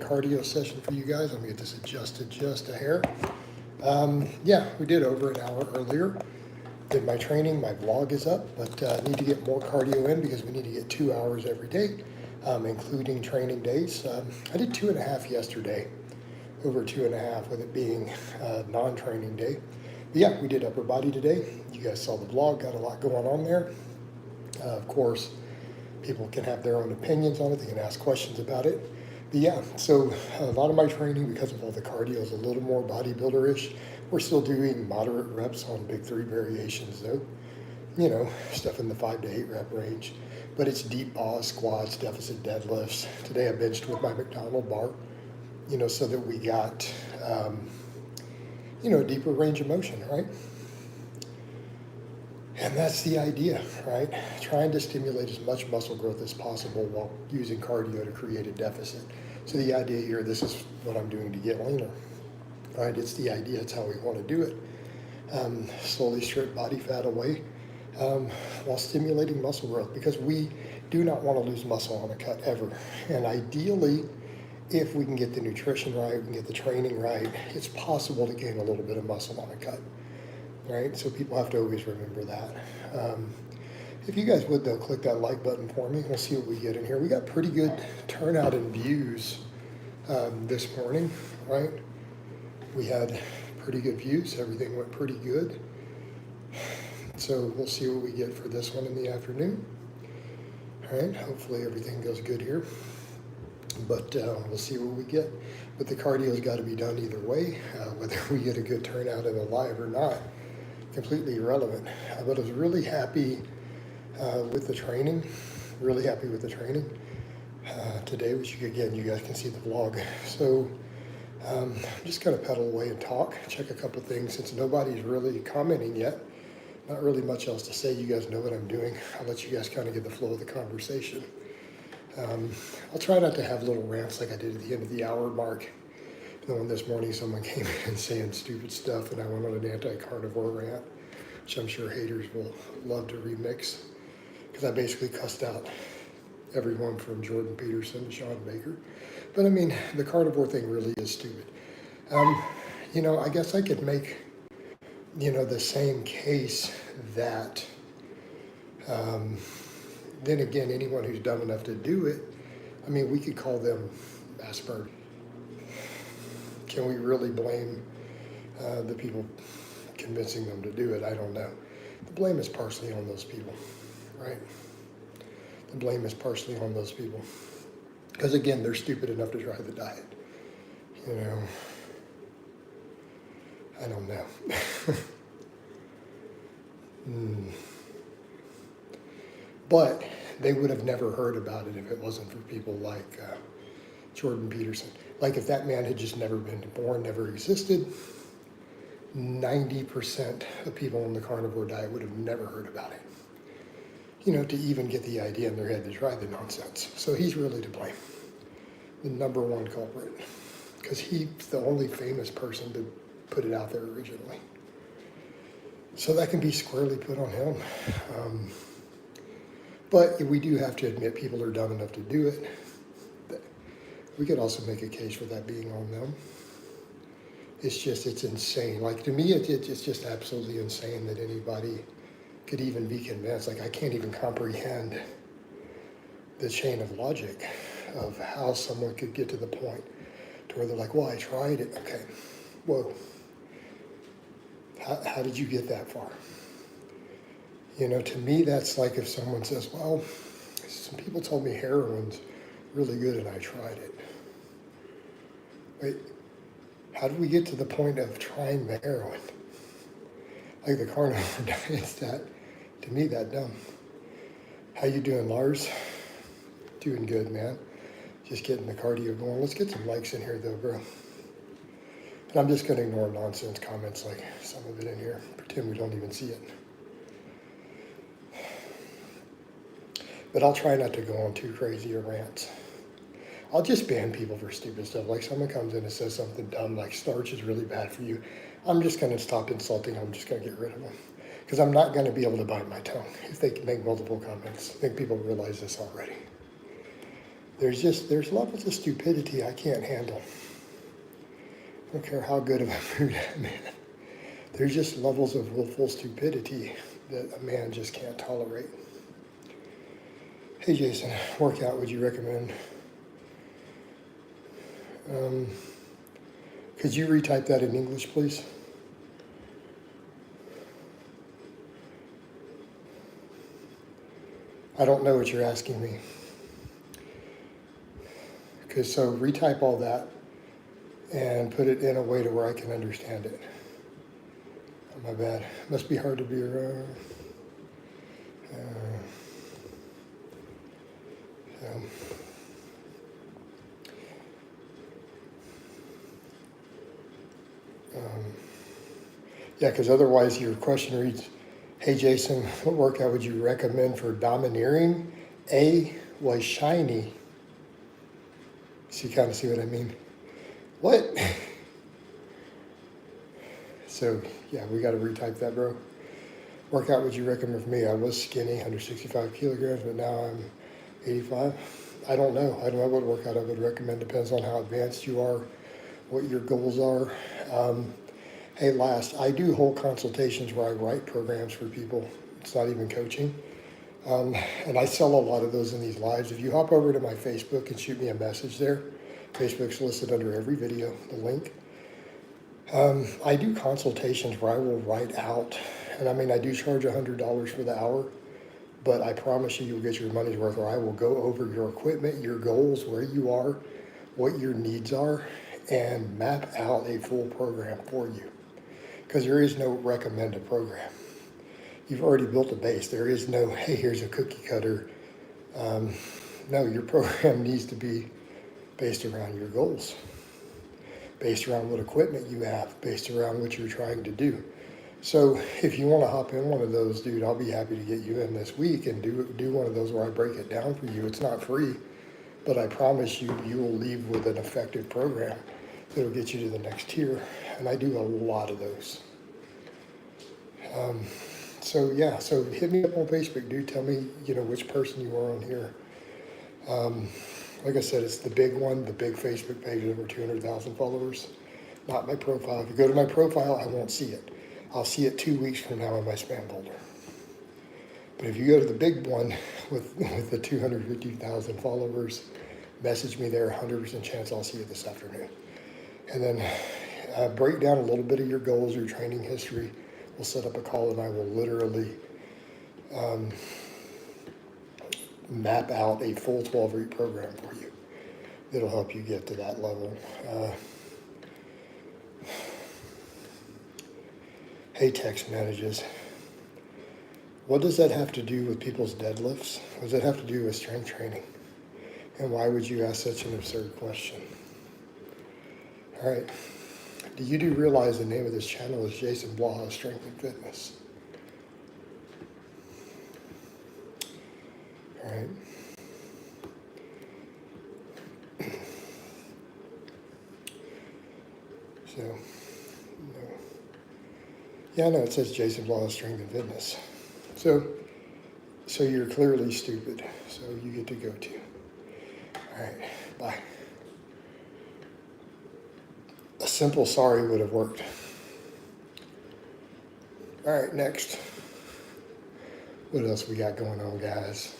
cardio session for you guys. I'm gonna get this adjusted just a hair. Yeah, we did over an hour earlier. Did my training, my vlog is up, but need to get more cardio in because we need to get 2 hours every day, including training days. I did 2.5 yesterday, over 2.5 with it being non-training day. But yeah, we did upper body today. You guys saw the vlog, got a lot going on there. Of course, people can have their own opinions on it. They can ask questions about it. But yeah, so a lot of my training, because of all the cardio, is a little more bodybuilder-ish. We're still doing moderate reps on big 3 variations though. You know, stuff in the 5 to 8 rep range. But it's deep pause, squats, deficit deadlifts. Today I benched with my McDonald bar, you know, so that we got, you know, a deeper range of motion, right? And that's the idea, right? Trying to stimulate as much muscle growth as possible while using cardio to create a deficit. So the idea here, this is what I'm doing to get leaner, right? It's the idea, it's how we want to do it. Slowly strip body fat away while stimulating muscle growth, because we do not want to lose muscle on a cut ever. And ideally, if we can get the nutrition right, we can get the training right, it's possible to gain a little bit of muscle on a cut. Right, so people have to always remember that. If you guys would though, click that like button for me. We'll see what we get in here. We got pretty good turnout and views this morning, right? We had pretty good views. Everything went pretty good. So we'll see what we get for this one in the afternoon. All right, hopefully everything goes good here. But we'll see what we get. But the cardio's got to be done either way, whether we get a good turnout in the live or not. Completely irrelevant. But I was really happy with the training, today, which again, you guys can see the vlog. So I'm just gonna pedal away and talk, check a couple things. Since nobody's really commenting yet, not really much else to say. You guys know what I'm doing. I'll let you guys kind of get the flow of the conversation. I'll try not to have little rants like I did at the end of the hour mark. And this morning someone came in and saying stupid stuff, and I went on an anti-carnivore rant, which I'm sure haters will love to remix, because I basically cussed out everyone from Jordan Peterson to Sean Baker. But I mean, the carnivore thing really is stupid. You know, I guess I could make, you know, the same case that, then again, anyone who's dumb enough to do it, I mean, we could call them Asperger. Can we really blame the people convincing them to do it? I don't know. The blame is partially on those people, right? The blame is partially on those people. Because again, they're stupid enough to try the diet. You know, I don't know. But they would have never heard about it if it wasn't for people like Jordan Peterson. Like if that man had just never been born, never existed, 90% of people on the carnivore diet would have never heard about it. You know, to even get the idea in their head to try the nonsense. So he's really to blame. The number one culprit. Because he's the only famous person to put it out there originally. So that can be squarely put on him. But we do have to admit people are dumb enough to do it. We could also make a case for that being on them. It's just, it's insane. Like to me, it's just absolutely insane that anybody could even be convinced. Like I can't even comprehend the chain of logic of how someone could get to the point to where they're like, well, I tried it. Okay, whoa. How did you get that far? You know, to me, that's like if someone says, well, some people told me heroin's really good and I tried it. Wait, how did we get to the point of trying the heroin? Like the carnivore diet's that, to me, that dumb. How you doing, Lars? Doing good, man. Just getting the cardio going. Let's get some likes in here though, bro. And I'm just gonna ignore nonsense comments like some of it in here. Pretend we don't even see it. But I'll try not to go on too crazy or rants. I'll just ban people for stupid stuff. Like someone comes in and says something dumb, like starch is really bad for you. I'm just going to stop insulting them. I'm just going to get rid of them. Because I'm not going to be able to bite my tongue if they can make multiple comments. I think people realize this already. there's levels of stupidity I can't handle. I don't care how good of a mood I'm in. There's just levels of willful stupidity that a man just can't tolerate. Hey Jason, workout would you recommend? Could you retype that in English, please? I don't know what you're asking me. So retype all that and put it in a way to where I can understand it. Oh, my bad. Must be hard to be around. Yeah, because otherwise your question reads, hey Jason, what workout would you recommend for domineering? A was shiny. So you kind of see what I mean? What? So yeah, we got to retype that, bro. Workout would you recommend for me? I was skinny, 165 kilograms, but now I'm 85. I don't know. I don't know what workout I would recommend. Depends on how advanced you are, what your goals are. Hey, I do whole consultations where I write programs for people. It's not even coaching. And I sell a lot of those in these lives. If you hop over to my Facebook and shoot me a message there, Facebook's listed under every video, the link. I do consultations where I will write out, and I mean, I do charge $100 for the hour, but I promise you'll get your money's worth, or I will go over your equipment, your goals, where you are, what your needs are, and map out a full program for you. Because there is no recommended program. You've already built a base. There is no, hey, here's a cookie cutter. No, your program needs to be based around your goals, based around what equipment you have, based around what you're trying to do. So if you want to hop in one of those, dude, I'll be happy to get you in this week and do one of those where I break it down for you. It's not free, but I promise you, you will leave with an effective program that'll get you to the next tier. And I do a lot of those. So yeah, so hit me up on Facebook, dude. Tell me, which person you are on here. Like I said, it's the big one, the big Facebook page with over 200,000 followers. Not my profile. If you go to my profile, I won't see it. I'll see it 2 weeks from now in my spam folder. But if you go to the big one with the 250,000 followers, message me there, 100% chance I'll see it this afternoon. And then break down a little bit of your goals, your training history. We'll set up a call and I will literally map out a full 12-week program for you that'll help you get to that level. Hey, text messages. What does that have to do with people's deadlifts? What does that have to do with strength training? And why would you ask such an absurd question? All right. Do you realize the name of this channel is Jason Blaha Strength and Fitness? All right. So, no. Yeah, no, it says Jason Blaha Strength and Fitness. So you're clearly stupid. So you get to go too. All right, bye. A simple sorry would have worked. All right, next. What else we got going on, guys?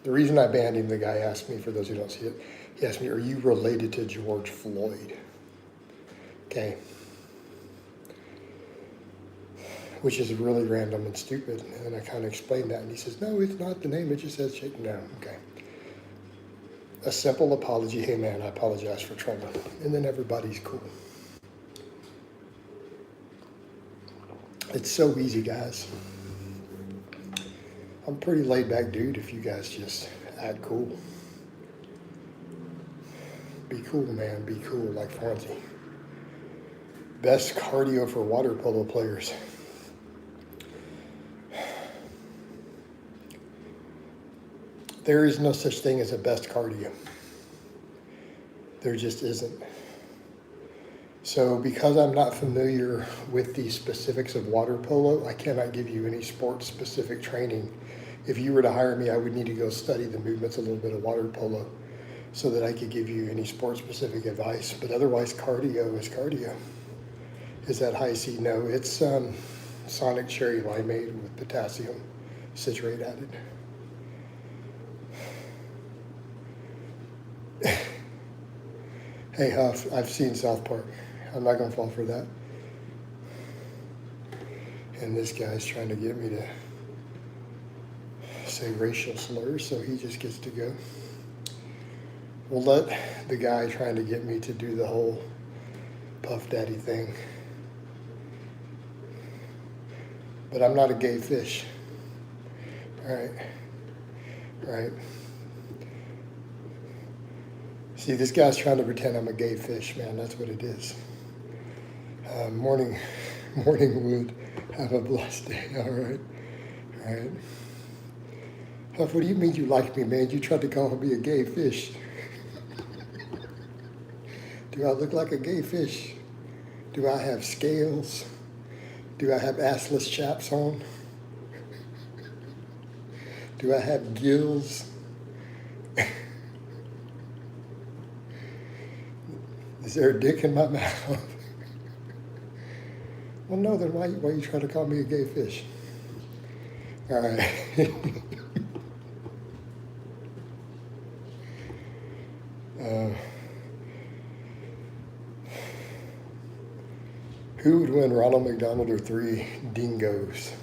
The reason I banned him, the guy asked me, for those who don't see it, he asked me, are you related to George Floyd? Okay. Which is really random and stupid. And then I kind of explained that, and he says, no, it's not the name, it just says Jake. No, okay. A simple apology, hey man, I apologize for troubling. And then everybody's cool. It's so easy, guys. I'm a pretty laid back dude if you guys just act cool. Be cool, man, be cool, like Fonzie. Best cardio for water polo players. There is no such thing as a best cardio. There just isn't. So because I'm not familiar with the specifics of water polo, I cannot give you any sport-specific training If you were to hire me, I would need to go study the movements, a little bit of water polo, so that I could give you any sport-specific advice. But otherwise, cardio is cardio. Is that high C? No, it's Sonic Cherry Limeade with potassium citrate added. Hey Huff, I've seen South Park. I'm not gonna fall for that. And this guy's trying to get me to say racial slurs, so he just gets to go. We'll let the guy trying to get me to do the whole Puff Daddy thing. But I'm not a gay fish. All right. See, this guy's trying to pretend I'm a gay fish, man. That's what it is. Morning wood. Have a blessed day. All right. Huff, what do you mean you like me, man? You tried to call me a gay fish. Do I look like a gay fish? Do I have scales? Do I have assless chaps on? Do I have gills? Is there a dick in my mouth? Well, no, then why are you trying to call me a gay fish? All right. Who would win, Ronald McDonald or 3 dingoes?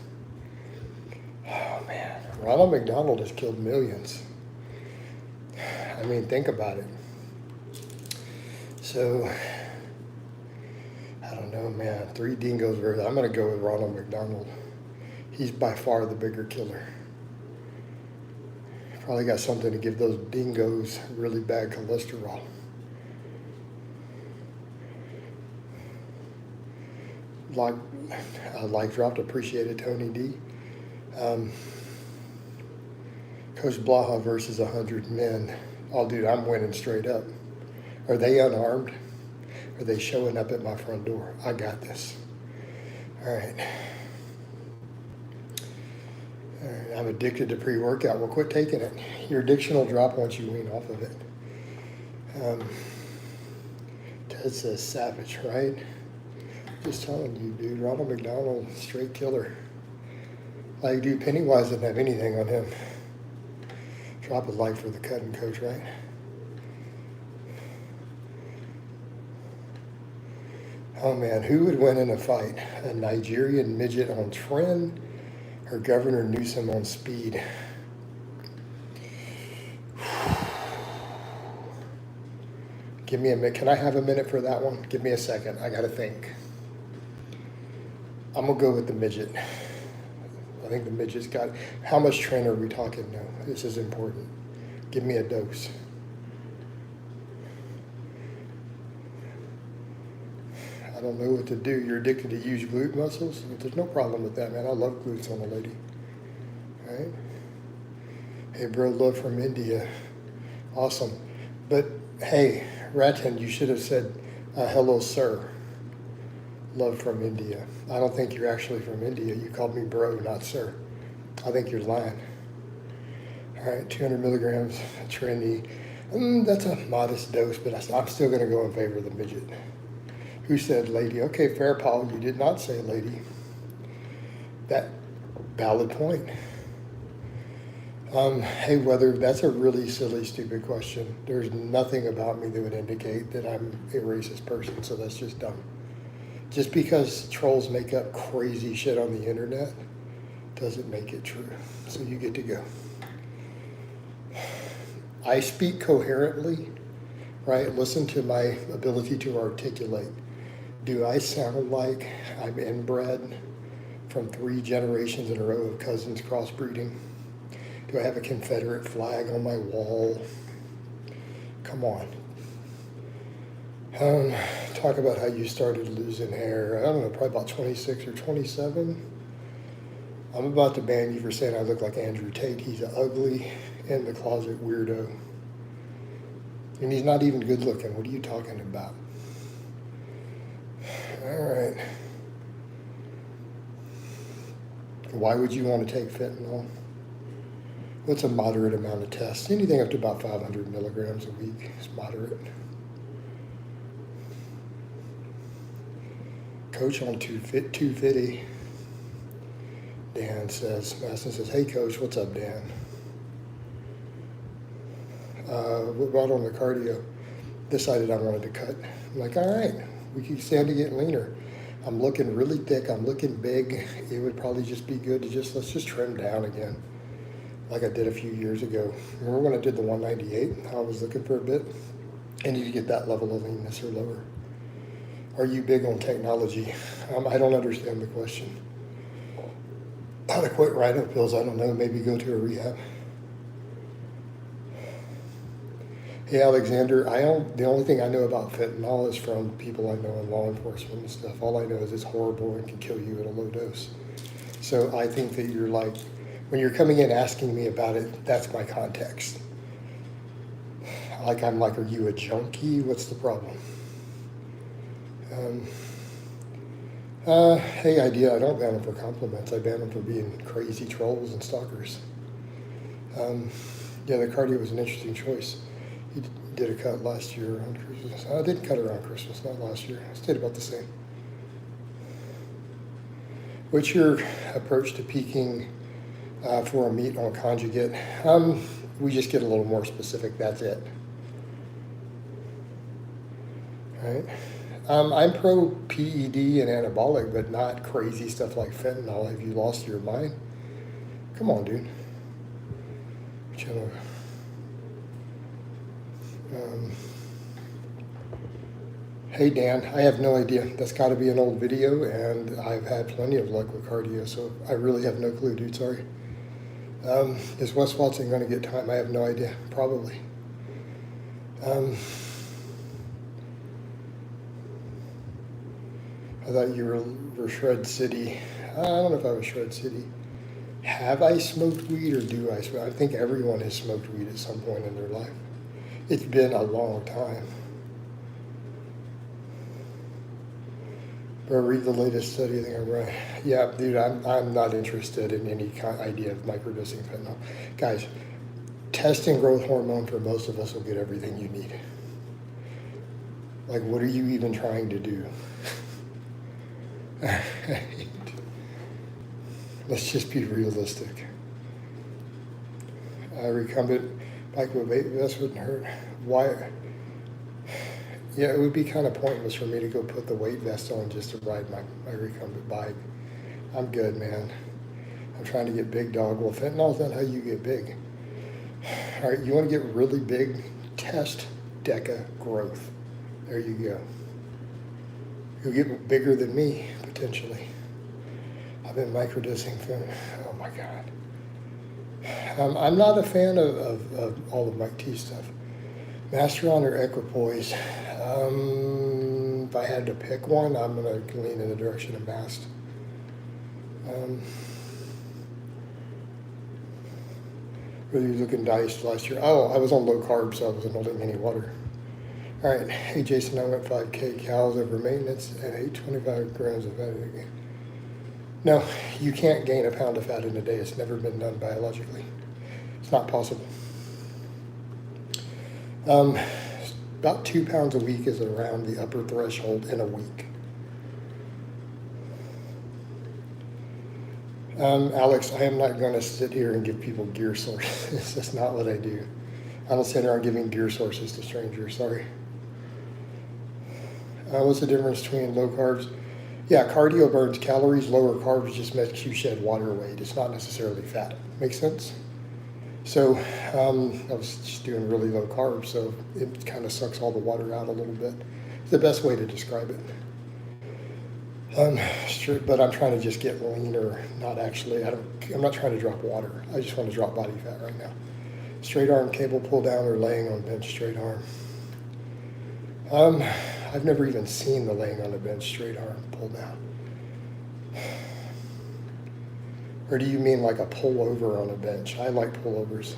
Oh, man. Ronald McDonald has killed millions. I mean, think about it. So, I don't know, man. 3 dingoes versus, I'm going to go with Ronald McDonald. He's by far the bigger killer. Probably got something to give those dingoes really bad cholesterol. Like dropped, appreciate it, Tony D. Coach Blaha versus 100 men. Oh, dude, I'm winning straight up. Are they unarmed? Are they showing up at my front door? I got this. All right. I'm addicted to pre-workout. Well, quit taking it. Your addiction will drop once you wean off of it. Ted says savage, right? Just telling you, dude. Ronald McDonald, straight killer. Like, dude, Pennywise didn't have anything on him. Drop a like for the cutting coach, right? Oh man, who would win in a fight? A Nigerian midget on trend or Governor Newsom on speed? Give me a minute. Can I have a minute for that one? Give me a second. I got to think. I'm going to go with the midget. I think the midget's got... How much trend are we talking now? This is important. Give me a dose. I don't know what to do. You're addicted to huge glute muscles? There's no problem with that, man. I love glutes on a lady. All right? Hey, bro, love from India. Awesome. But, hey, Ratan, you should have said, hello, sir. Love from India. I don't think you're actually from India. You called me bro, not sir. I think you're lying. All right, 200 milligrams, trendy. That's a modest dose, but I'm still going to go in favor of the midget. Who said lady? Okay, fair, Paul. You did not say lady. That valid point. Hey, Weather, that's a really silly, stupid question. There's nothing about me that would indicate that I'm a racist person, so that's just dumb. Just because trolls make up crazy shit on the internet doesn't make it true. So you get to go. I speak coherently, right? Listen to my ability to articulate. Do I sound like I'm inbred from 3 generations in a row of cousins crossbreeding? Do I have a Confederate flag on my wall? Come on. Talk about how you started losing hair. I don't know, probably about 26 or 27. I'm about to ban you for saying I look like Andrew Tate. He's an ugly, in the closet weirdo. And he's not even good looking. What are you talking about? All right. Why would you want to take fentanyl? What's a moderate amount of tests? Anything up to about 500 milligrams a week is moderate. Coach on 250. Dan says, Maston says, hey coach, what's up, Dan? What about on the cardio? Decided I wanted to cut. I'm like, all right, we can stand to get leaner. I'm looking really thick, I'm looking big. It would probably just be good to let's just trim down again, like I did a few years ago. Remember when I did the 198? I was looking for a bit. I need to get that level of leanness or lower. Are you big on technology? I don't understand the question. How to quit rhino pills, I don't know, maybe go to a rehab. Hey Alexander, the only thing I know about fentanyl is from people I know in law enforcement and stuff. All I know is it's horrible and can kill you at a low dose. So I think that you're like, when you're coming in asking me about it, that's my context. Like I'm like, are you a junkie? What's the problem? Hey idea, I don't ban them for compliments. I ban them for being crazy trolls and stalkers. Yeah, the cardio was an interesting choice. He did a cut last year around Christmas. I didn't cut around Christmas, not last year. I stayed about the same. What's your approach to peaking for a meet on conjugate? We just get a little more specific, that's it. All right. I'm pro PED and anabolic, but not crazy stuff like fentanyl. Have you lost your mind? Come on, dude. Hey Dan, I have no idea. That's got to be an old video, and I've had plenty of luck with cardio, so I really have no clue, dude. Sorry. Is Wes Watson going to get time? I have no idea. Probably. I thought you were Shred City. I don't know if I was Shred City. Have I smoked weed or do I smoke? I think everyone has smoked weed at some point in their life. It's been a long time. But read the latest study, I think I'm right. Yeah, dude, I'm not interested in any idea of microdosing fentanyl. Guys, testing growth hormone for most of us will get everything you need. Like, what are you even trying to do? Let's just be realistic. Recumbent bike with weight vest wouldn't hurt. Why? Yeah, it would be kind of pointless for me to go put the weight vest on just to ride my recumbent bike. I'm good, man. I'm trying to get big, dog. Well, fentanyl's not how you get big. All right, you want to get really big? Test DECA growth. There you go. You'll get bigger than me, potentially. I've been microdosing fentanyl. Oh, my God. I'm not a fan of all of Mike T stuff. Masteron or Equipoise? If I had to pick one, I'm going to lean in the direction of Mast. Were you looking diced last year? Oh, I was on low carb, so I wasn't holding any water. All right. Hey, Jason, I went 5K cows over maintenance and ate 25 grams of fat again. No, you can't gain a pound of fat in a day. It's never been done biologically. It's not possible. About 2 pounds a week is around the upper threshold in a week. Alex, I am not going to sit here and give people gear sources. That's not what I do. I don't sit around giving gear sources to strangers. Sorry. What's the difference between low carbs? Yeah, cardio burns calories. Lower carbs just makes you shed water weight. It's not necessarily fat. Make sense? So I was just doing really low carbs, so it kind of sucks all the water out a little bit. It's the best way to describe it. But I'm trying to just get leaner, not actually, I'm not trying to drop water. I just want to drop body fat right now. Straight arm cable pull down or laying on bench straight arm. I've never even seen the laying on the bench straight arm pull down. Or do you mean like a pullover on a bench? I like pullovers.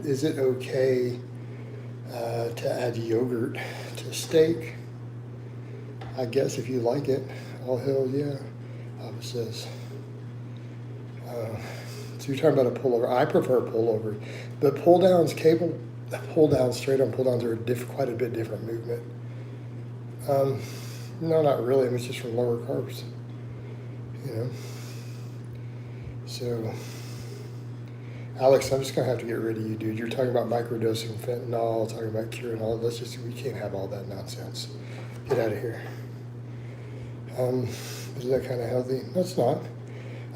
Is it okay to add yogurt to steak? I guess if you like it. Oh, hell yeah. Alva says. Let's So you're talking about a pullover. I prefer a pullover, but pull downs, pull downs, straight on pull downs are quite a bit different movement. No, not really. I mean, it's just from lower carbs. You know. So, Alex, I'm just gonna have to get rid of you, dude. You're talking about microdosing fentanyl, talking about curing all. We can't have all that nonsense. Get out of here. Is that kind of healthy? No, it's not.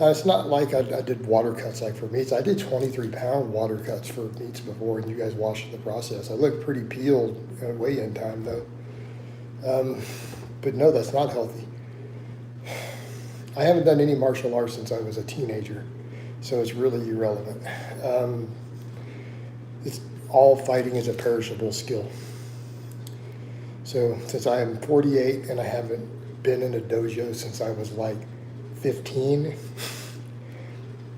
It's not like I did water cuts like for meats. I did 23-pound water cuts for meats before, and you guys watched the process. I looked pretty peeled at weigh-in time, though. But no, that's not healthy. I haven't done any martial arts since I was a teenager, so it's really irrelevant. It's all fighting is a perishable skill. So since I am 48 and I haven't been in a dojo since I was like 15,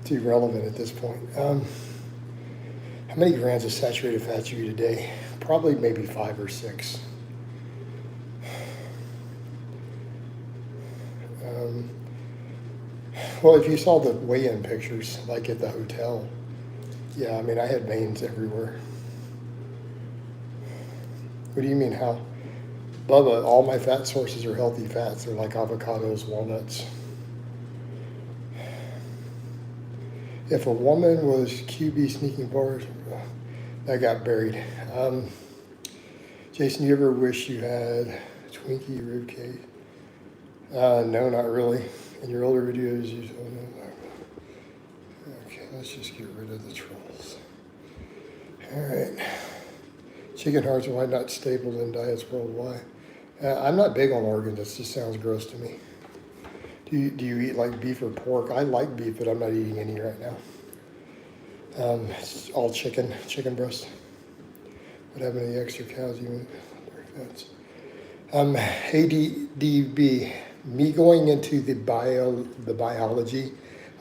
it's irrelevant at this point. How many grams of saturated fat you eat a day? Probably maybe 5 or 6. Well, if you saw the weigh-in pictures, like at the hotel, yeah, I mean, I had veins everywhere. What do you mean, how? Bubba, all my fat sources are healthy fats. They're like avocados, walnuts. If a woman was QB sneaking bars, that got buried. Jason, you ever wish you had Twinkie ribcage? No, not really. In your older videos, you told me. Okay, let's just get rid of the trolls. All right. Chicken hearts, why not stapled in diets worldwide? I'm not big on organs. That just sounds gross to me. Do you eat like beef or pork? I like beef, but I'm not eating any right now. It's all chicken breast. What happened to the extra cows? You fats. ADDB. Me going into the biology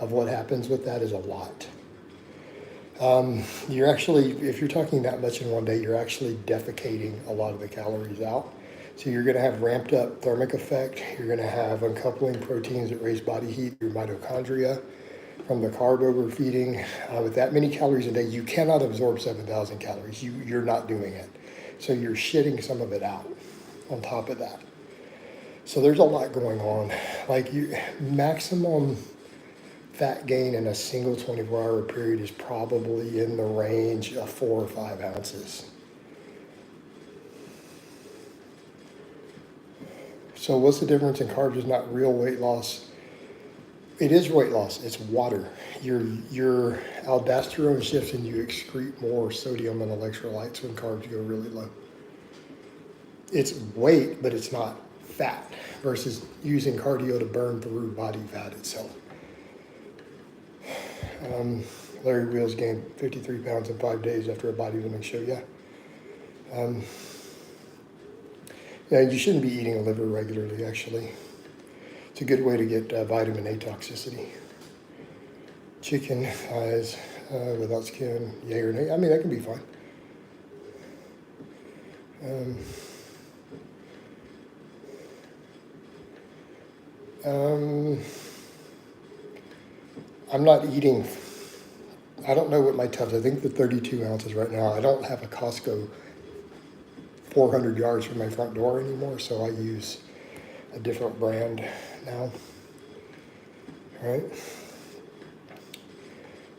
of what happens with that is a lot. You're actually, if you're talking that much in one day, you're actually defecating a lot of the calories out. So you're going to have ramped up thermic effect. You're going to have uncoupling proteins that raise body heat through mitochondria from the carb overfeeding. With that many calories a day, you cannot absorb 7,000 calories. You're not doing it. So you're shitting some of it out on top of that. So there's a lot going on. Like maximum fat gain in a single 24-hour period is probably in the range of 4 or 5 ounces. So what's the difference in carbs is not real weight loss? It is weight loss, it's water. Your aldosterone shifts and you excrete more sodium and electrolytes when carbs go really low. It's weight, but it's not fat versus using cardio to burn through body fat itself. Larry Wheels gained 53 pounds in 5 days after a bodybuilding show, yeah. Yeah, you shouldn't be eating liver regularly, actually. It's a good way to get vitamin A toxicity. Chicken thighs without skin, yay or nay. I mean, that can be fine. I'm not eating, I don't know what my tubs, I think the 32 ounces right now. I don't have a Costco 400 yards from my front door anymore, so I use a different brand now, right?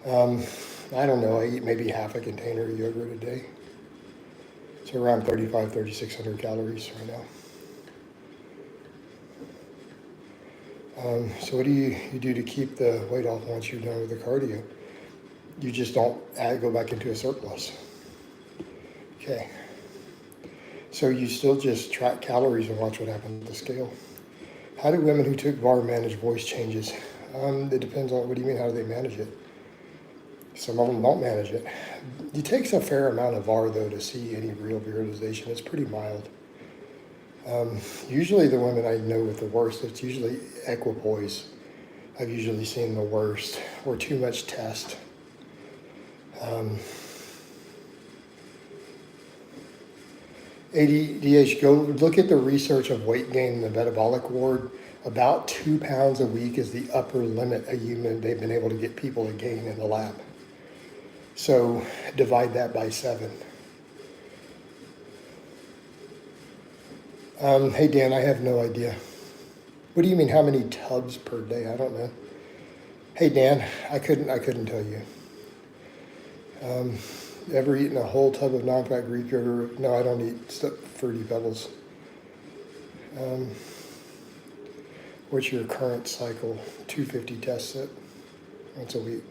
I don't know, I eat maybe half a container of yogurt a day. So around 3,600 calories right now. So what do you do to keep the weight off once you're done with the cardio? You just don't go back into a surplus. Okay. So you still just track calories and watch what happens with the scale. How do women who took VAR manage voice changes? It depends on, what do you mean, how do they manage it? Some of them don't manage it. It takes a fair amount of VAR, though, to see any real virilization. It's pretty mild. Usually the women I know with the worst, it's usually equipoise. I've usually seen the worst, or too much test. ADDH, go look at the research of weight gain in the metabolic ward. About 2 pounds a week is the upper limit they've been able to get people to gain in the lab. So divide that by 7. Hey Dan, I have no idea. What do you mean, how many tubs per day? I don't know. Hey Dan, I couldn't tell you. Ever eaten a whole tub of non-fat Greek yogurt? No, I don't eat fruity pebbles. What's your current cycle? 250 test set once a week.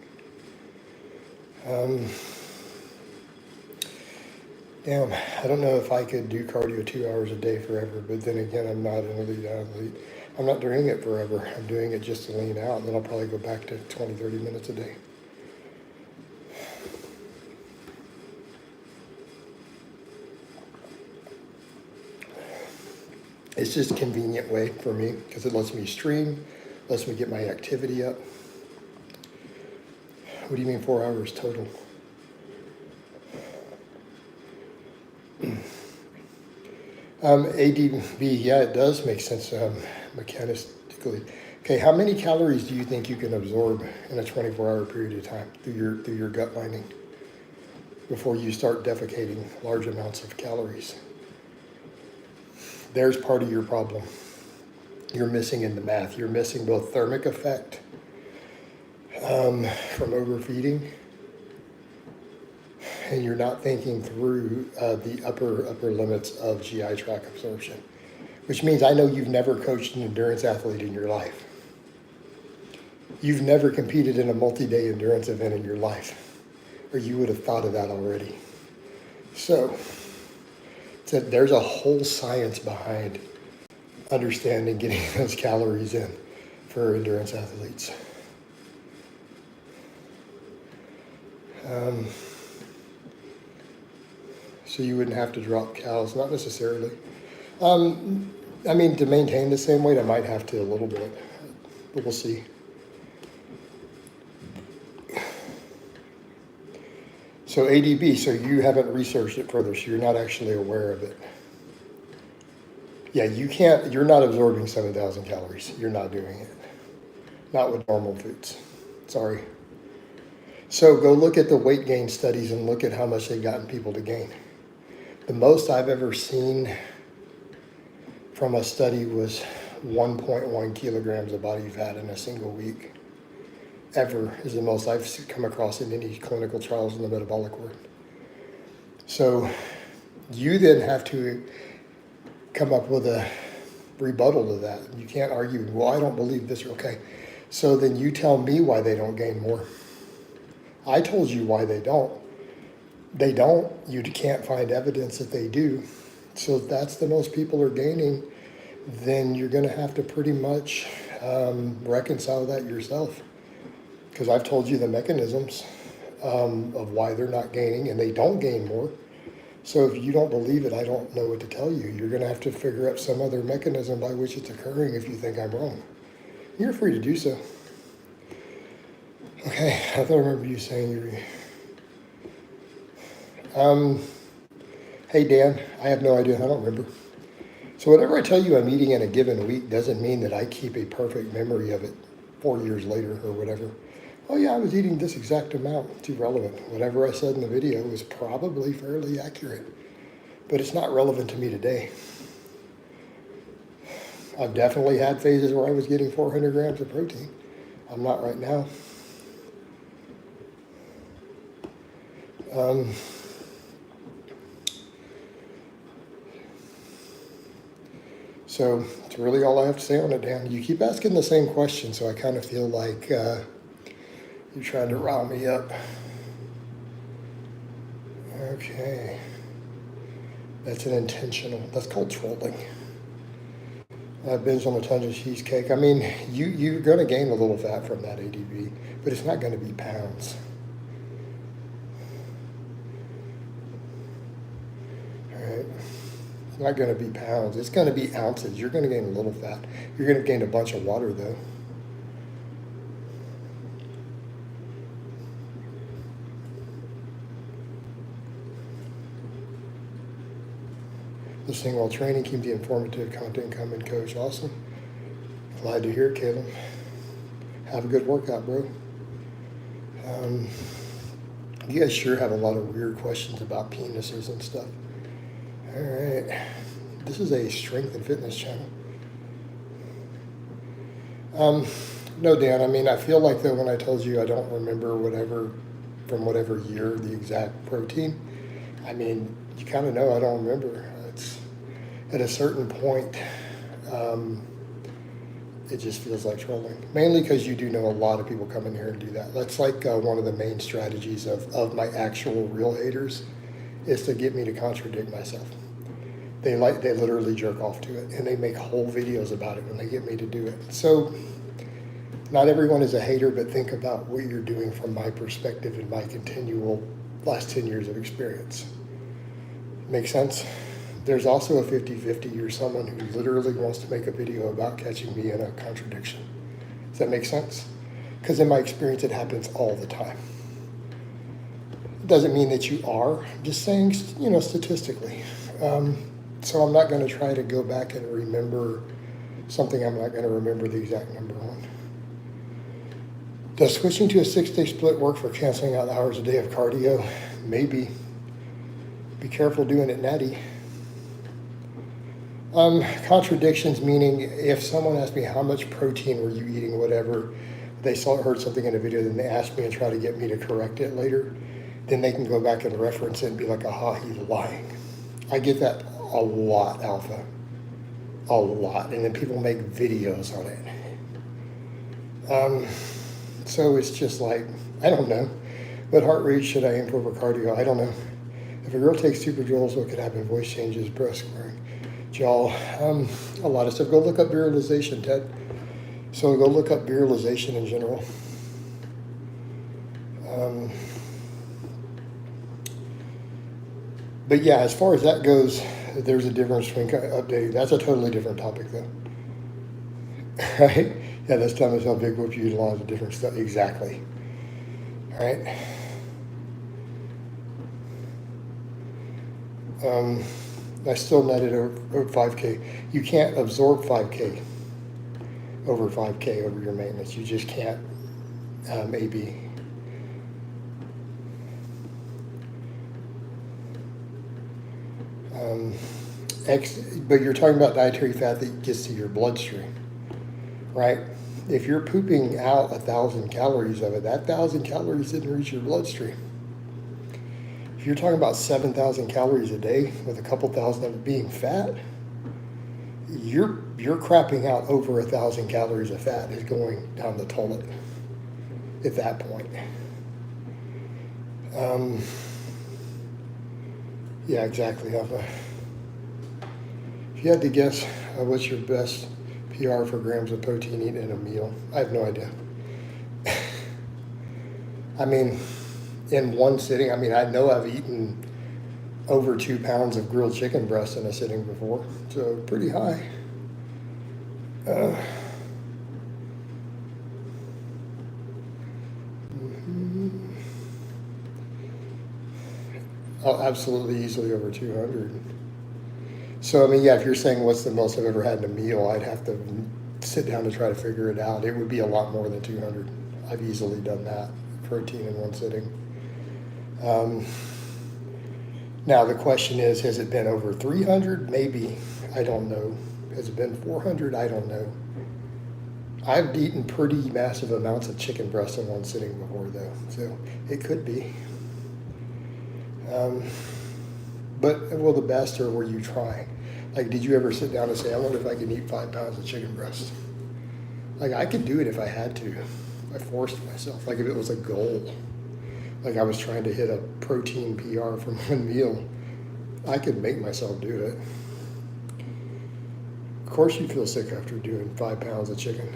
Damn, I don't know if I could do cardio 2 hours a day forever, but then again, I'm not an elite athlete. I'm not doing it forever. I'm doing it just to lean out, and then I'll probably go back to 20, 30 minutes a day. It's just a convenient way for me because it lets me stream, lets me get my activity up. What do you mean 4 hours total? ADB, yeah, it does make sense mechanistically. Okay, how many calories do you think you can absorb in a 24-hour period of time through your gut lining before you start defecating large amounts of calories? There's part of your problem. You're missing in the math. You're missing both thermic effect from overfeeding, and you're not thinking through the upper limits of GI tract absorption, which means I know you've never coached an endurance athlete in your life. You've never competed in a multi-day endurance event in your life, or you would have thought of that already. So there's a whole science behind understanding getting those calories in for endurance athletes. So you wouldn't have to drop calories, not necessarily. I mean, to maintain the same weight, I might have to a little bit, but we'll see. So ADB, so you haven't researched it further, so you're not actually aware of it. Yeah, you're not absorbing 7,000 calories. You're not doing it. Not with normal foods. Sorry. So go look at the weight gain studies and look at how much they've gotten people to gain. The most I've ever seen from a study was 1.1 kilograms of body fat in a single week. Ever is the most I've come across in any clinical trials in the metabolic world. So you then have to come up with a rebuttal to that. You can't argue, well, I don't believe this. Okay, so then you tell me why they don't gain more. I told you why they don't. They don't. You can't find evidence that they do. So if that's the most people are gaining, then you're going to have to pretty much reconcile that yourself. Because I've told you the mechanisms of why they're not gaining, and they don't gain more. So if you don't believe it, I don't know what to tell you. You're going to have to figure out some other mechanism by which it's occurring if you think I'm wrong. You're free to do so. Okay, I thought I remember you saying you're... Hey Dan, I have no idea. I don't remember. So whatever I tell you I'm eating in a given week doesn't mean that I keep a perfect memory of it 4 years later or whatever. Oh yeah, I was eating this exact amount. It's irrelevant. Whatever I said in the video was probably fairly accurate, but it's not relevant to me today. I've definitely had phases where I was getting 400 grams of protein. I'm not right now. So it's really all I have to say on it, Dan. You keep asking the same question, so I kind of feel like you're trying to rile me up. Okay. That's that's called trolling. I binged on a ton of cheesecake. I mean, you're going to gain a little fat from that ADB, but it's not going to be pounds. All right. It's not going to be pounds. It's going to be ounces. You're going to gain a little fat. You're going to gain a bunch of water, though. Listening while training, keep the informative content coming, coach. Awesome. Glad to hear it, Caleb. Have a good workout, bro. You guys sure have a lot of weird questions about penises and stuff. All right. This is a strength and fitness channel. No, Dan, I mean, I feel like though when I told you I don't remember whatever, from whatever year, the exact protein, I mean, you kind of know I don't remember. It's at a certain point, it just feels like trolling. Mainly because you do know a lot of people come in here and do that. That's like one of the main strategies of my actual real haters is to get me to contradict myself. They literally jerk off to it, and they make whole videos about it when they get me to do it. So not everyone is a hater, but think about what you're doing from my perspective and my continual last 10 years of experience. Make sense? There's also a 50-50. You're someone who literally wants to make a video about catching me in a contradiction. Does that make sense? Because in my experience, it happens all the time. It doesn't mean that you are. I'm just saying, you know, statistically. So I'm not going to try to go back and remember something I'm not going to remember the exact number on. Does switching to a 6-day split work for canceling out hours a day of cardio? Maybe. Be careful doing it natty. Contradictions, meaning if someone asked me how much protein were you eating, whatever, they heard something in a video, then they asked me and try to get me to correct it later, then they can go back and reference it and be like, aha, he's lying. I get that a lot, Alpha. A lot. And then people make videos on it. So it's just like, I don't know. What heart rate should I aim for cardio? I don't know. If a girl takes Superdrolls, what could happen? Voice changes, breast squaring, jaw, a lot of stuff. Go look up virilization, Ted. So go look up virilization in general. But yeah, as far as that goes, there's a difference between updating. That's a totally different topic, though. Right? Yeah, that's telling us how big whoop you utilize a different stuff. Exactly. All right. I still netted over 5K. You can't absorb 5K over 5K over your maintenance. You just can't AB. But you're talking about dietary fat that gets to your bloodstream, right? If you're pooping out 1,000 calories of it, that 1,000 calories didn't reach your bloodstream. If you're talking about 7,000 calories a day with a couple thousand of it being fat, you're crapping out over 1,000 calories of fat is going down the toilet at that point. Yeah, exactly. If you had to guess, what's your best PR for grams of protein eaten in a meal? I have no idea. I mean, in one sitting, I mean, I know I've eaten over 2 pounds of grilled chicken breast in a sitting before, so pretty high. Oh, absolutely, easily over 200. So, I mean, yeah, if you're saying what's the most I've ever had in a meal, I'd have to sit down to try to figure it out. It would be a lot more than 200. I've easily done that, protein in one sitting. Now, the question is, has it been over 300? Maybe. I don't know. Has it been 400? I don't know. I've eaten pretty massive amounts of chicken breast in one sitting before, though, so it could be. But, well, the best, or were you trying? Like, did you ever sit down and say, I wonder if I can eat 5 pounds of chicken breast? Like, I could do it if I had to. I forced myself. Like, if it was a goal. Like, I was trying to hit a protein PR from one meal. I could make myself do it. Of course you feel sick after doing 5 pounds of chicken.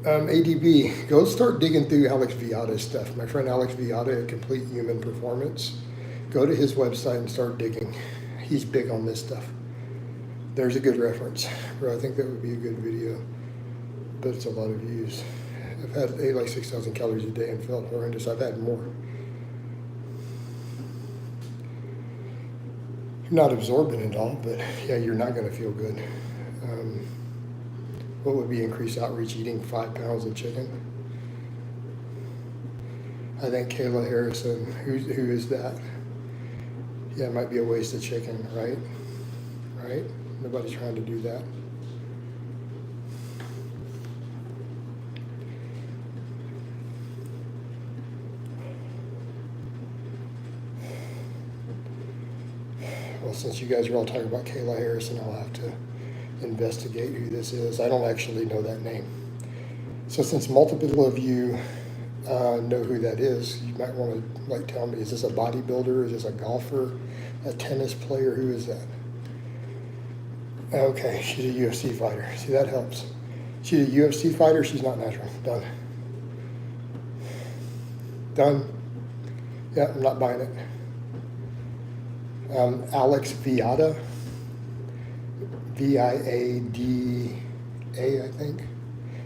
ADB, go start digging through Alex Viada's stuff. My friend Alex Viada at Complete Human Performance. Go to his website and start digging. He's big on this stuff. There's a good reference, bro. I think that would be a good video, but it's a lot of views. I've had ate like 6,000 calories a day and felt horrendous. I've had more. not absorbing it all, but yeah, you're not going to feel good. What would be increased outreach eating 5 pounds of chicken? I think Kayla Harrison, who is that? Yeah, it might be a waste of chicken, right? Right? Nobody's trying to do that. Well, since you guys are all talking about Kayla Harrison, I'll have to investigate who this is. I don't actually know that name. So since multiple of you know who that is, you might want to tell me, is this a bodybuilder? Is this a golfer? A tennis player? Who is that? Okay, she's a UFC fighter. See, that helps. She's a UFC fighter. She's not natural. Done. Done. Yeah, I'm not buying it. Alex Viada. Viada, I think.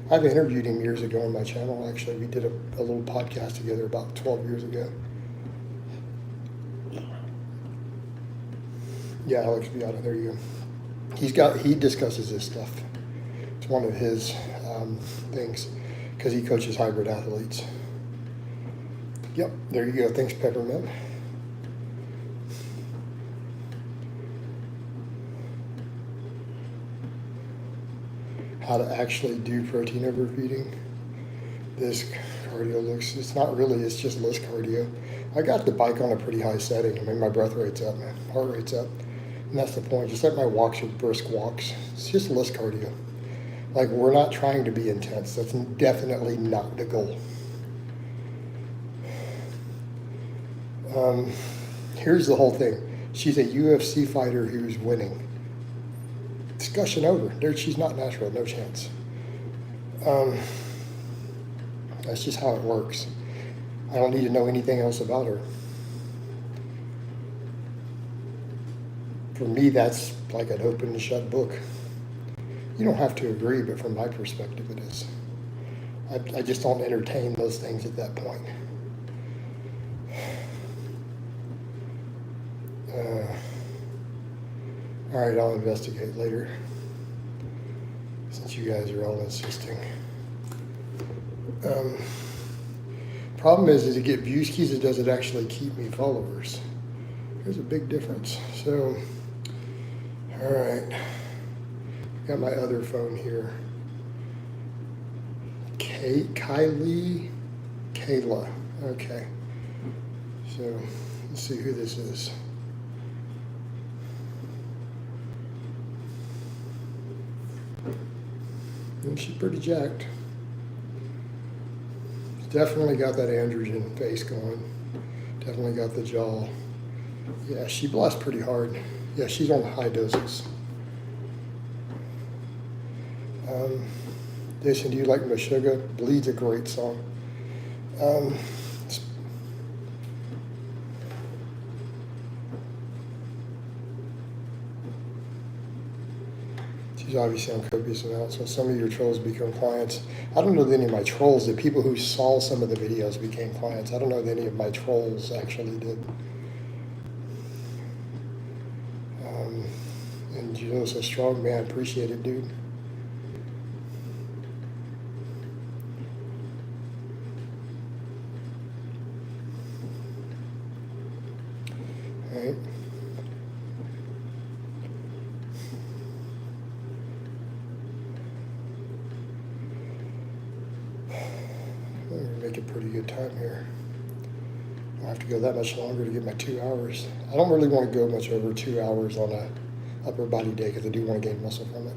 I've interviewed him years ago on my channel, actually. We did a little podcast together about 12 years ago. Yeah, Alex Viada, there you go. He discusses this stuff. It's one of his things, because he coaches hybrid athletes. Yep, there you go. Thanks, Peppermint. How to actually do protein overfeeding. This cardio looks, it's not really, it's just less cardio. I got the bike on a pretty high setting. I mean, my breath rate's up, my heart rate's up. And that's the point. Just like my walks are brisk walks. It's just less cardio. Like, we're not trying to be intense. That's definitely not the goal. Here's the whole thing. She's a UFC fighter who's winning. Discussion over. She's not natural, no chance. That's just how it works. I don't need to know anything else about her. For me, that's like an open and shut book. You don't have to agree, but from my perspective, it is. I just don't entertain those things at that point. All right, I'll investigate later, since you guys are all insisting. Problem is to get views keys, it doesn't actually keep me followers. There's a big difference. So, all right, got my other phone here. Kayla. Okay. So let's see who this is. And she's pretty jacked. Definitely got that androgen face going. Definitely got the jaw. Yeah, she blasts pretty hard. Yeah, she's on high doses. Jason, do you like Meshuggah? Bleed's a great song. She's obviously on copious amounts, so some of your trolls become clients. I don't know that any of my trolls, the people who saw some of the videos became clients. I don't know that any of my trolls actually did. And you know, it's a strong man. Appreciate it, dude. All right. Make a pretty good time here. I have to go that much longer to get my 2 hours. I don't really want to go much over 2 hours on a upper body day because I do want to gain muscle from it.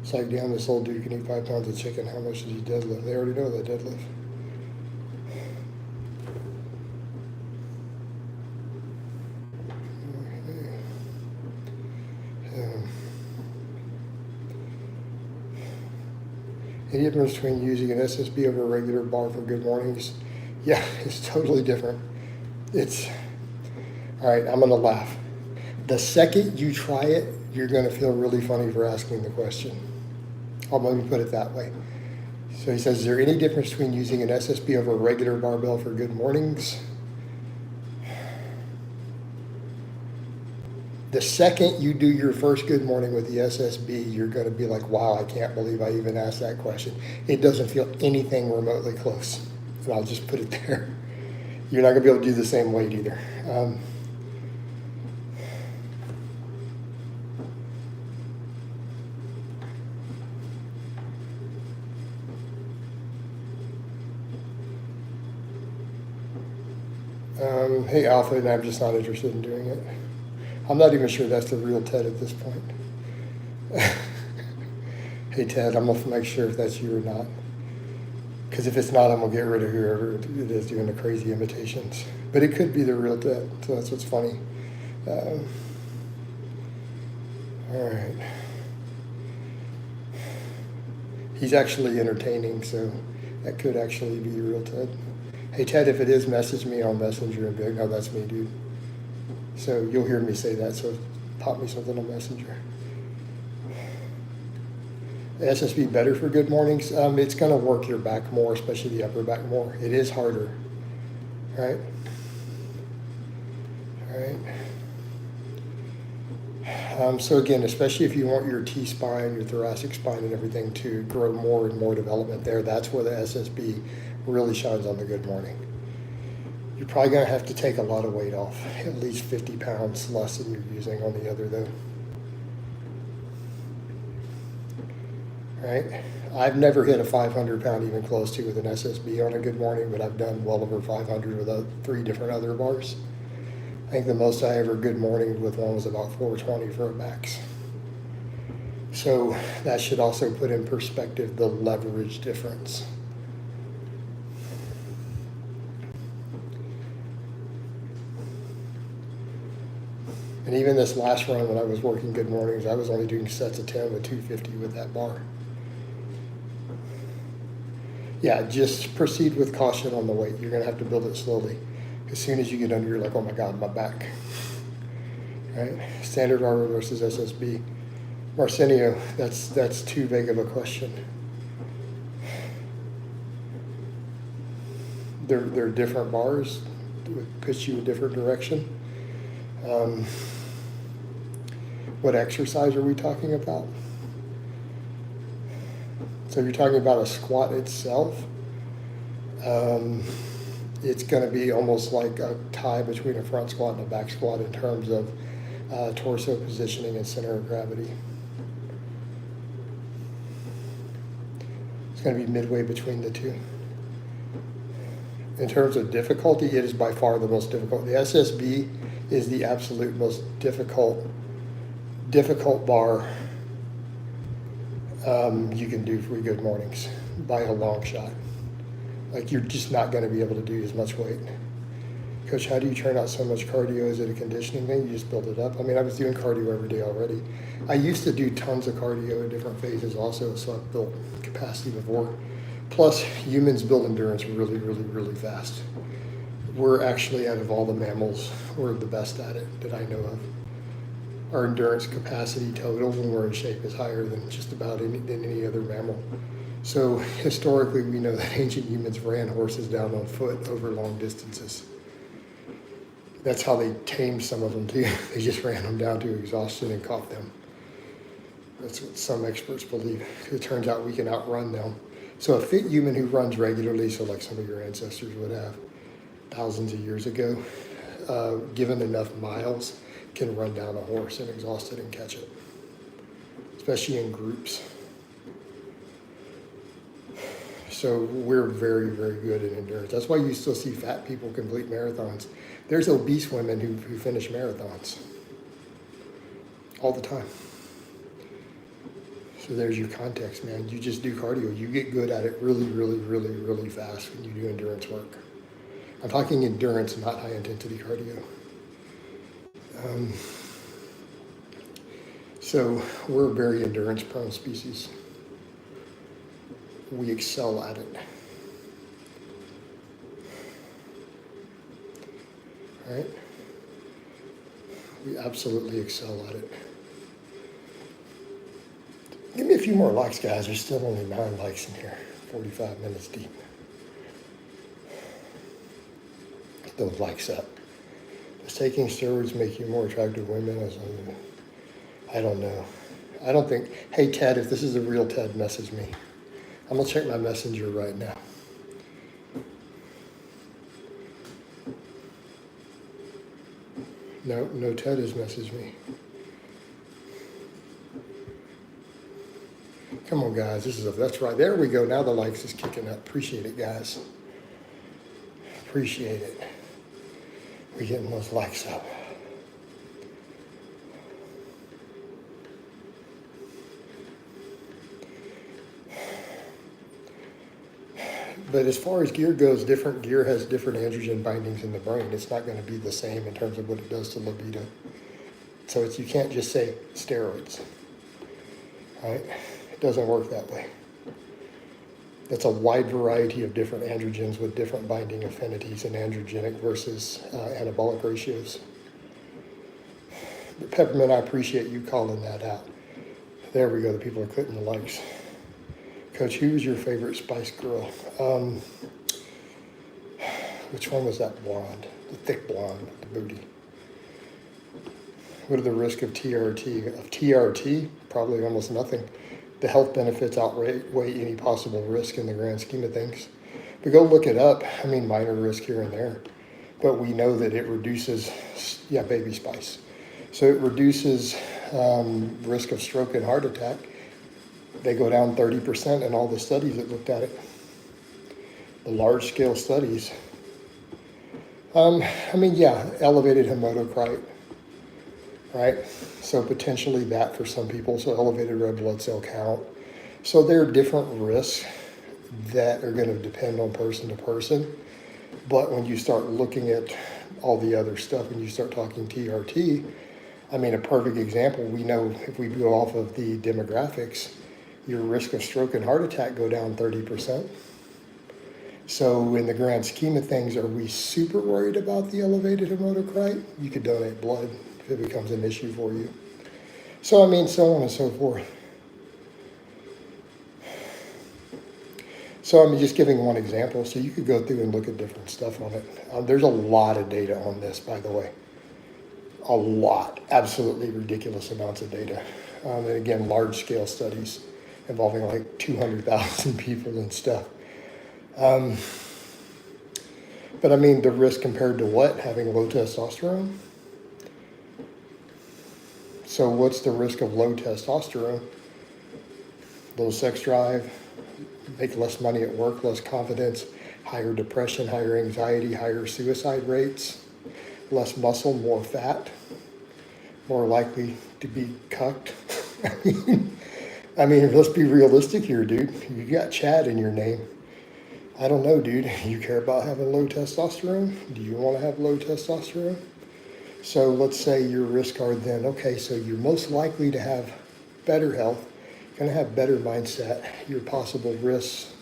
It's like, damn, this old dude can eat 5 pounds of chicken. How much does he deadlift? They already know that deadlift. Any difference between using an SSB over a regular bar for good mornings? Yeah, it's totally different. It's, all right, I'm gonna laugh. The second you try it, you're gonna feel really funny for asking the question. Let me put it that way. So he says, is there any difference between using an SSB over a regular barbell for good mornings? The second you do your first good morning with the SSB, you're going to be like, wow, I can't believe I even asked that question. It doesn't feel anything remotely close. And I'll just put it there. You're not going to be able to do the same weight either. Hey, Alpha, and I'm just not interested in doing it. I'm not even sure that's the real Ted at this point. Hey, Ted, I'm going to make sure if that's you or not. Because if it's not, I'm going to get rid of whoever it is doing the crazy imitations. But it could be the real Ted, so that's what's funny. All right. He's actually entertaining, so that could actually be the real Ted. Hey, Ted, if it is, message me on Messenger and be like, no, that's me, dude. So you'll hear me say that, so pop me something on Messenger. SSB better for good mornings? It's going to work your back more, especially the upper back more. It is harder, right? All right. So again, especially if you want your T-spine, your thoracic spine and everything to grow more and more development there, that's where the SSB really shines on the good morning. You're probably going to have to take a lot of weight off, at least 50 pounds less than you're using on the other though. Right? I've never hit a 500 pound even close to with an SSB on a good morning, but I've done well over 500 with 3 different other bars. I think the most I ever good morning with one was about 420 for a max. So that should also put in perspective the leverage difference. And even this last run when I was working good mornings, I was only doing sets of 10 with 250 with that bar. Yeah, just proceed with caution on the weight. You're going to have to build it slowly. As soon as you get under, you're like, oh my God, my back. Right? Standard armor versus SSB. Marcinio, that's too vague of a question. They're different bars. It would push you a different direction. What exercise are we talking about? So you're talking about a squat itself. It's going to be almost like a tie between a front squat and a back squat in terms of torso positioning and center of gravity. It's going to be midway between the two. In terms of difficulty, it is by far the most difficult. The SSB is the absolute most difficult bar you can do for good mornings by a long shot. Like you're just not going to be able to do as much weight. Coach, how do you turn out so much cardio? Is it a conditioning thing? You just build it up. I mean, I was doing cardio every day already. I used to do tons of cardio in different phases also, so I've built capacity before. Plus, humans build endurance really, really, really fast. We're actually, out of all the mammals, we're the best at it that I know of. Our endurance capacity total when we're in shape is higher than just about any other mammal. So historically, we know that ancient humans ran horses down on foot over long distances. That's how they tamed some of them too. They just ran them down to exhaustion and caught them. That's what some experts believe. It turns out we can outrun them. So a fit human who runs regularly, so like some of your ancestors would have thousands of years ago, given enough miles, can run down a horse and exhaust it and catch it, especially in groups. So we're very, very good at endurance. That's why you still see fat people complete marathons. There's obese women who finish marathons all the time. So there's your context, man. You just do cardio. You get good at it really, really, really, really fast when you do endurance work. I'm talking endurance, not high intensity cardio. So we're a very endurance prone species. We excel at it. All right? We absolutely excel at it. Give me a few more likes, guys. There's still only 9 likes in here, 45 minutes deep. Get those likes up. Let's taking steroids make you more attractive to women? I don't know. I don't think, hey Ted, if this is a real Ted, message me. I'm gonna check my messenger right now. No Ted has messaged me. Come on guys, that's right. There we go. Now the likes is kicking up. Appreciate it, guys. Appreciate it. We're getting those likes up. But as far as gear goes, different gear has different androgen bindings in the brain. It's not going to be the same in terms of what it does to libido. So you can't just say steroids, right? It doesn't work that way. That's a wide variety of different androgens with different binding affinities and androgenic versus anabolic ratios. But Peppermint, I appreciate you calling that out. There we go. The people are clicking the likes. Coach, who was your favorite Spice Girl? Which one was that blonde? The thick blonde with the booty. What are the risks of TRT? Of TRT? Probably almost nothing. The health benefits outweigh any possible risk in the grand scheme of things. But go look it up. I mean, minor risk here and there. But we know that it reduces, baby spice. So it reduces risk of stroke and heart attack. They go down 30% in all the studies that looked at it. The large scale studies. Elevated hematocrit, right? So potentially that for some people, so elevated red blood cell count. So there are different risks that are going to depend on person to person. But when you start looking at all the other stuff and you start talking TRT, I mean, a perfect example, we know if we go off of the demographics, your risk of stroke and heart attack go down 30%. So in the grand scheme of things, are we super worried about the elevated hematocrit? You could donate blood if it becomes an issue for you. So I mean, so on and so forth. So I'm just giving one example. So you could go through and look at different stuff on it. There's a lot of data on this, by the way. A lot, absolutely ridiculous amounts of data. And again, large scale studies involving like 200,000 people and stuff. But I mean, the risk compared to what? Having low testosterone? So what's the risk of low testosterone? Low sex drive, make less money at work, less confidence, higher depression, higher anxiety, higher suicide rates, less muscle, more fat, more likely to be cucked. I mean, let's be realistic here, dude. You got Chad in your name. I don't know, dude. You care about having low testosterone? Do you want to have low testosterone? So let's say your risk are then, okay, so you're most likely to have better health, going to have better mindset. Your possible risks,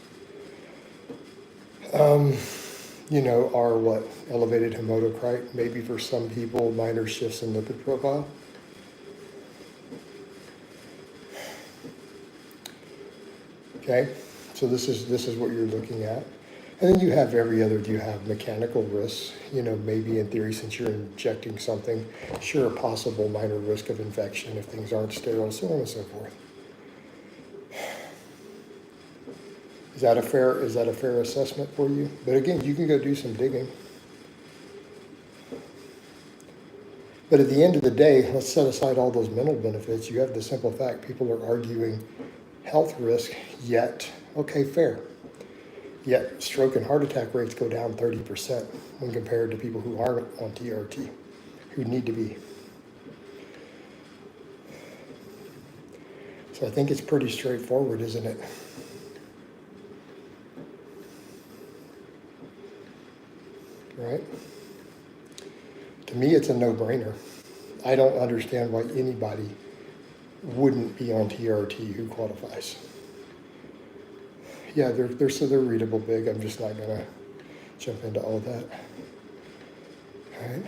are what? Elevated hematocrit, maybe for some people, minor shifts in lipid profile. Okay, so this is what you're looking at. And then you have you have mechanical risks, maybe in theory, since you're injecting something, sure, a possible minor risk of infection if things aren't sterile, so on and so forth. Is that a fair assessment for you? But again, you can go do some digging. But at the end of the day, let's set aside all those mental benefits. You have the simple fact people are arguing health risk, yet, okay, fair. Yet stroke and heart attack rates go down 30% when compared to people who aren't on TRT, who need to be. So I think it's pretty straightforward, isn't it? Right? To me, it's a no-brainer. I don't understand why anybody wouldn't be on TRT who qualifies. Yeah, they're readable big. I'm just not gonna jump into all that. All right.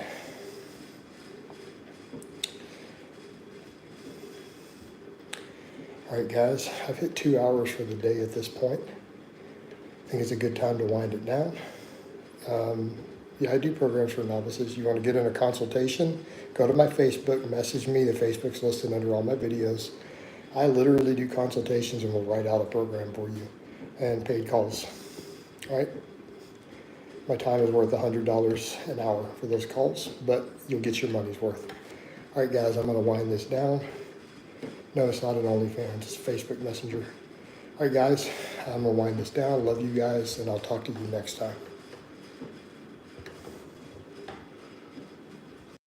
All right, guys, I've hit 2 hours for the day at this point. I think it's a good time to wind it down. Yeah, I do programs for novices. You want to get in a consultation? Go to my Facebook, message me. The Facebook's listed under all my videos. I literally do consultations and will write out a program for you and paid calls. All right? My time is worth $100 an hour for those calls, but you'll get your money's worth. All right, guys, I'm going to wind this down. No, it's not an OnlyFans. It's a Facebook Messenger. All right, guys, I'm going to wind this down. Love you guys, and I'll talk to you next time.